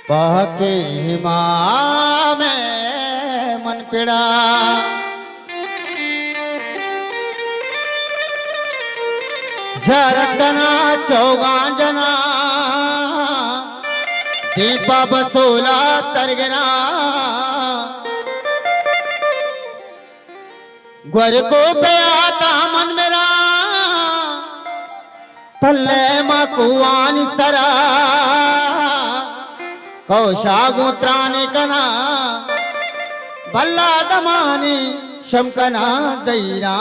पहके माँ में मन पीड़ा जरतना चौगांजना दीपा बसोला सरगना ग्वर को पे आता मन मेरा तल्ले मकुआनी सरा कौशागु त्राने कना बल्ला दमानी शमकना जईरा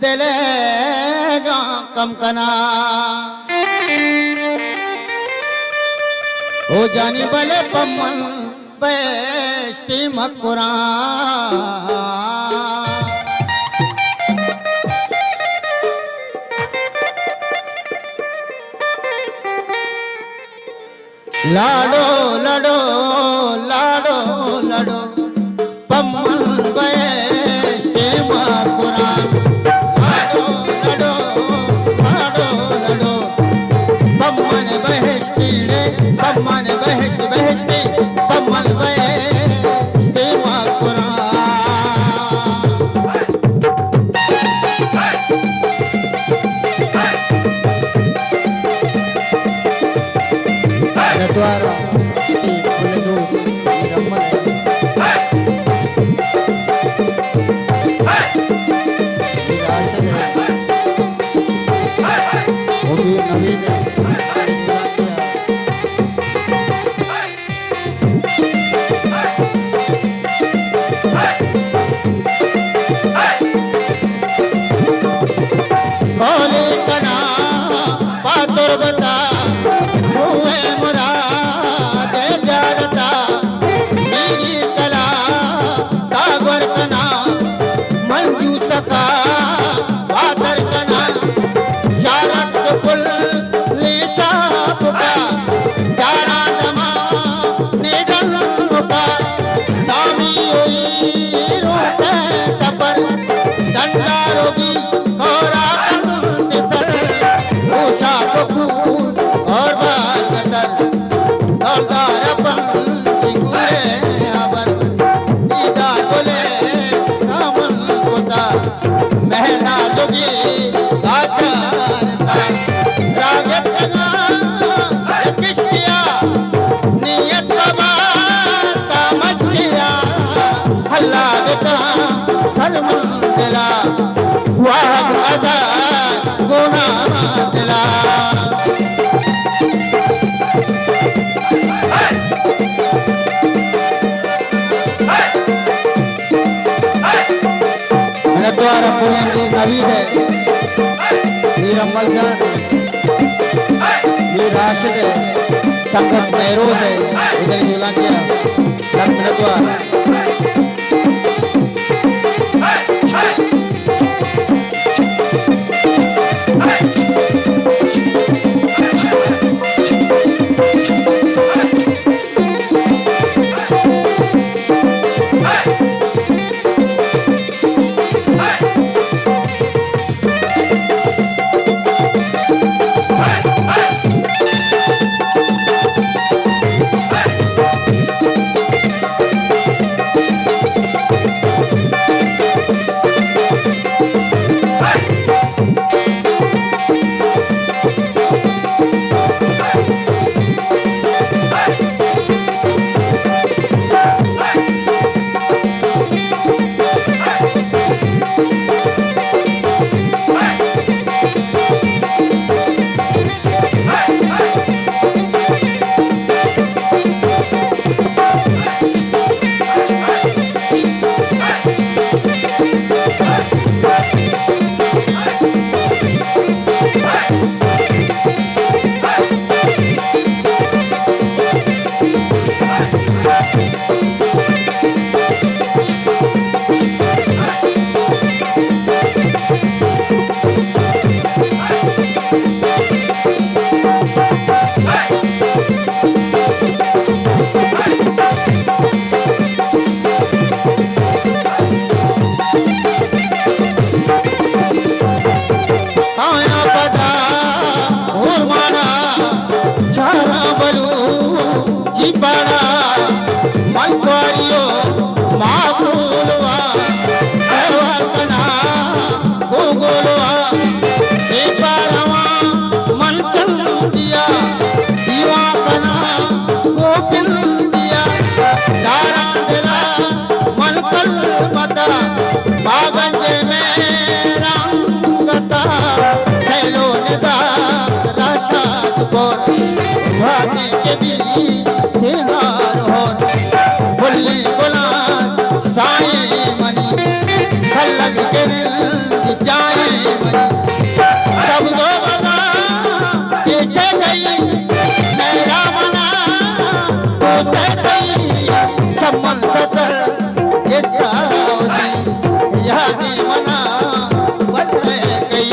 दिलेगा कमकना ओ जानी बले पम्मन बेस्ती मकुरा लाडो लडो लाडो लडो पम्मन बेस्ती मकुरा लाडो लडो लाडो लडो पम्मन बेस्ती रे पम्मन बेस्ती बेस्ती पम्मन बेस्ती मकुरा द्वारा द्वारा पुण्य नवीद है वीर अम्बल जान वीर राशिद है संगत महरोज है इधर झूला किया लक्ष्मण द्वारा बड़ा कोर भाती के भी थे हार होर बुल्ली गुलाब साए मनी खलग के दिल जाए मनी सब दो बदा ये गई मेरा मना दोस्त थी चमन सतर ये सावती यादी मना बन गई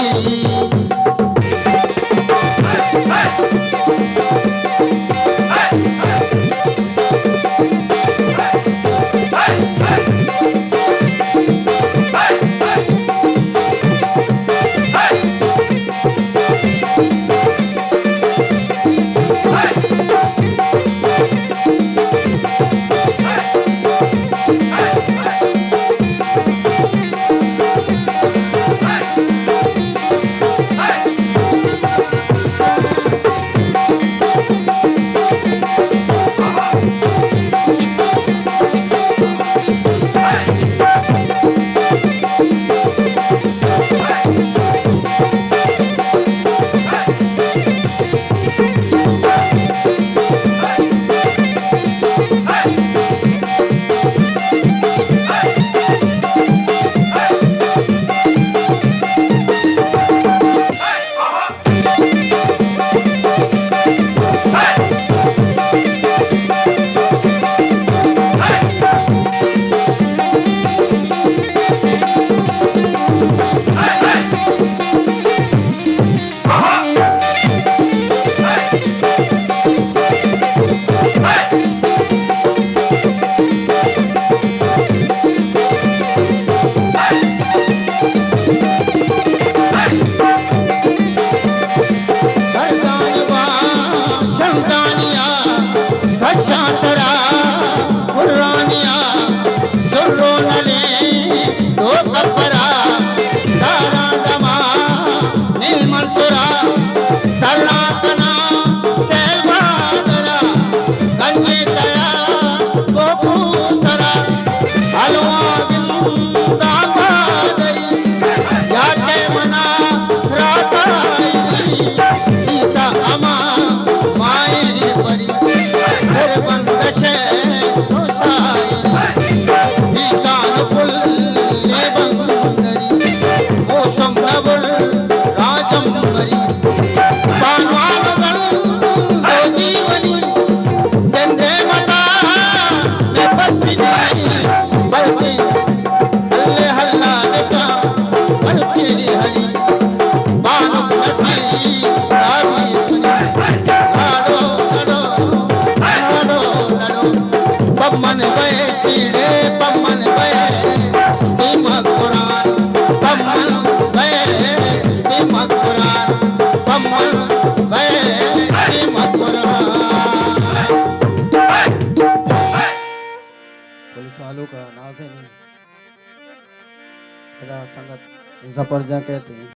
संगत जपरजा कहते हैं।